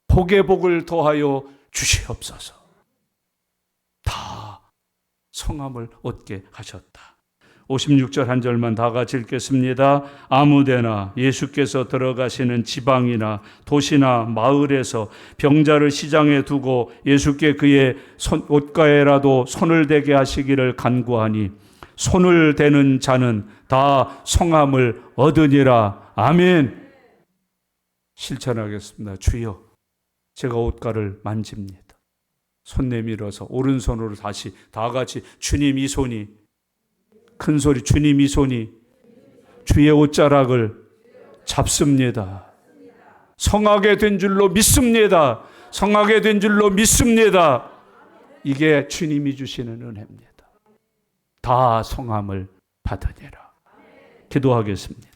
복의 복을 더하여 주시옵소서. 다 성함을 얻게 하셨다. 56절 한 절만 다 같이 읽겠습니다. 아무데나 예수께서 들어가시는 지방이나 도시나 마을에서 병자를 시장에 두고 예수께 그의 옷가에라도 손을 대게 하시기를 간구하니 손을 대는 자는 다 성함을 얻으니라. 아멘. 실천하겠습니다. 주여, 제가 옷가를 만집니다. 손 내밀어서 오른손으로 다시 다 같이 주님 이 손이, 큰 소리, 주님 이 손이 주의 옷자락을 잡습니다. 성하게 된 줄로 믿습니다. 성하게 된 줄로 믿습니다. 이게 주님이 주시는 은혜입니다. 다 성함을 받으니라. 기도하겠습니다.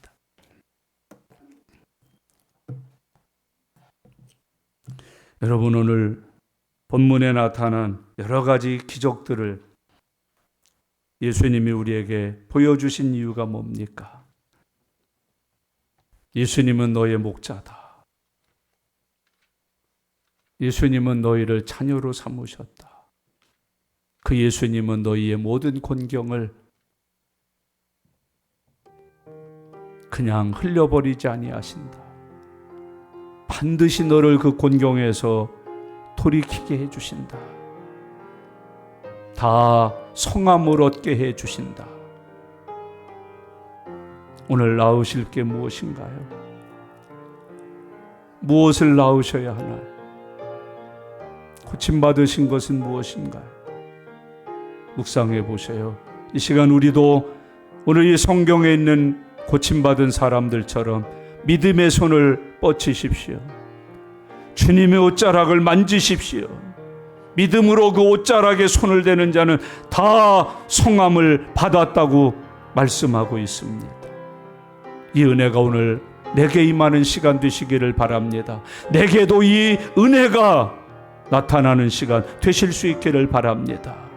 여러분, 오늘 본문에 나타난 여러 가지 기적들을 예수님이 우리에게 보여주신 이유가 뭡니까? 예수님은 너의 목자다. 예수님은 너희를 자녀로 삼으셨다. 그 예수님은 너희의 모든 곤경을 그냥 흘려버리지 아니하신다. 반드시 너를 그 곤경에서 돌이키게 해주신다. 다 성함을 얻게 해주신다. 오늘 나으실 게 무엇인가요? 무엇을 나으셔야 하나요? 고침받으신 것은 무엇인가요? 묵상해 보세요. 이 시간 우리도 오늘 이 성경에 있는 고침받은 사람들처럼 믿음의 손을 뻗치십시오. 주님의 옷자락을 만지십시오. 믿음으로 그 옷자락에 손을 대는 자는 다 성함을 받았다고 말씀하고 있습니다. 이 은혜가 오늘 내게 임하는 시간 되시기를 바랍니다. 내게도 이 은혜가 나타나는 시간 되실 수 있기를 바랍니다.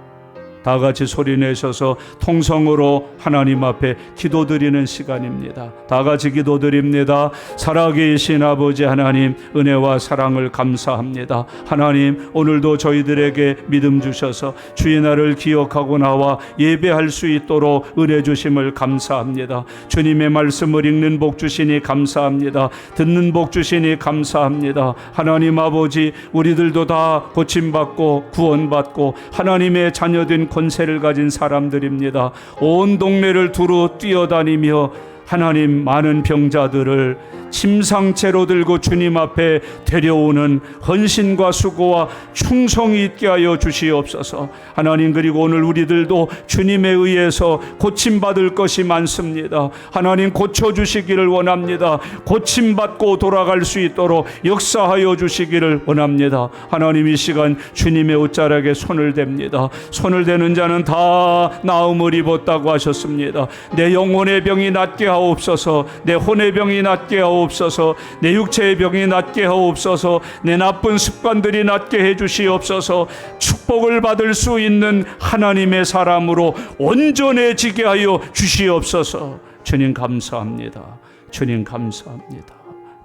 다 같이 소리내셔서 통성으로 하나님 앞에 기도드리는 시간입니다. 다 같이 기도드립니다. 살아계신 아버지 하나님, 은혜와 사랑을 감사합니다. 하나님, 오늘도 저희들에게 믿음 주셔서 주의 날을 기억하고 나와 예배할 수 있도록 은혜 주심을 감사합니다. 주님의 말씀을 읽는 복 주시니 감사합니다. 듣는 복 주시니 감사합니다. 하나님 아버지, 우리들도 다 고침받고 구원받고 하나님의 자녀된 권세를 가진 사람들입니다. 온 동네를 두루 뛰어다니며 하나님, 많은 병자들을 침상채로 들고 주님 앞에 데려오는 헌신과 수고와 충성이 있게 하여 주시옵소서. 하나님, 그리고 오늘 우리들도 주님에 의해서 고침받을 것이 많습니다. 하나님, 고쳐주시기를 원합니다. 고침받고 돌아갈 수 있도록 역사하여 주시기를 원합니다. 하나님, 이 시간 주님의 옷자락에 손을 댑니다. 손을 대는 자는 다 나음을 입었다고 하셨습니다. 내 영혼의 병이 낫게 하옵소서. 하옵소서. 내 혼의 병이 낫게 하옵소서. 내 육체의 병이 낫게 하옵소서. 내 나쁜 습관들이 낫게 해주시옵소서. 축복을 받을 수 있는 하나님의 사람으로 온전해지게 하여 주시옵소서. 주님 감사합니다. 주님 감사합니다.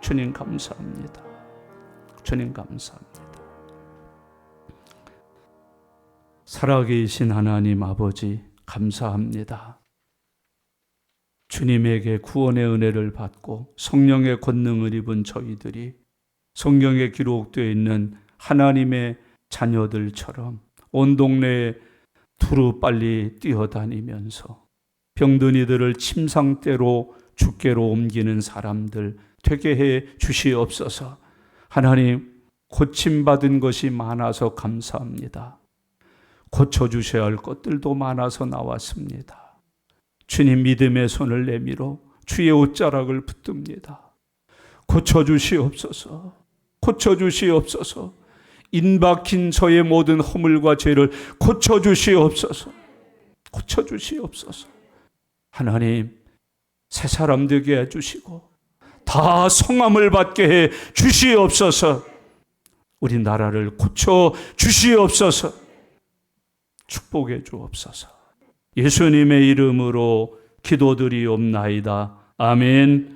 주님 감사합니다. 주님 감사합니다. 살아계신 하나님 아버지 감사합니다. 주님에게 구원의 은혜를 받고 성령의 권능을 입은 저희들이 성경에 기록되어 있는 하나님의 자녀들처럼 온 동네에 두루 빨리 뛰어다니면서 병든 이들을 침상대로 주께로 옮기는 사람들 되게 해 주시옵소서. 하나님, 고침받은 것이 많아서 감사합니다. 고쳐주셔야 할 것들도 많아서 나왔습니다. 주님 믿음의 손을 내밀어 주의 옷자락을 붙듭니다. 고쳐주시옵소서. 고쳐주시옵소서. 인박힌 저의 모든 허물과 죄를 고쳐주시옵소서. 고쳐주시옵소서. 하나님, 새 사람 되게 해주시고 다 성함을 받게 해 주시옵소서. 우리 나라를 고쳐 주시옵소서. 축복해 주옵소서. 예수님의 이름으로 기도드리옵나이다. 아멘.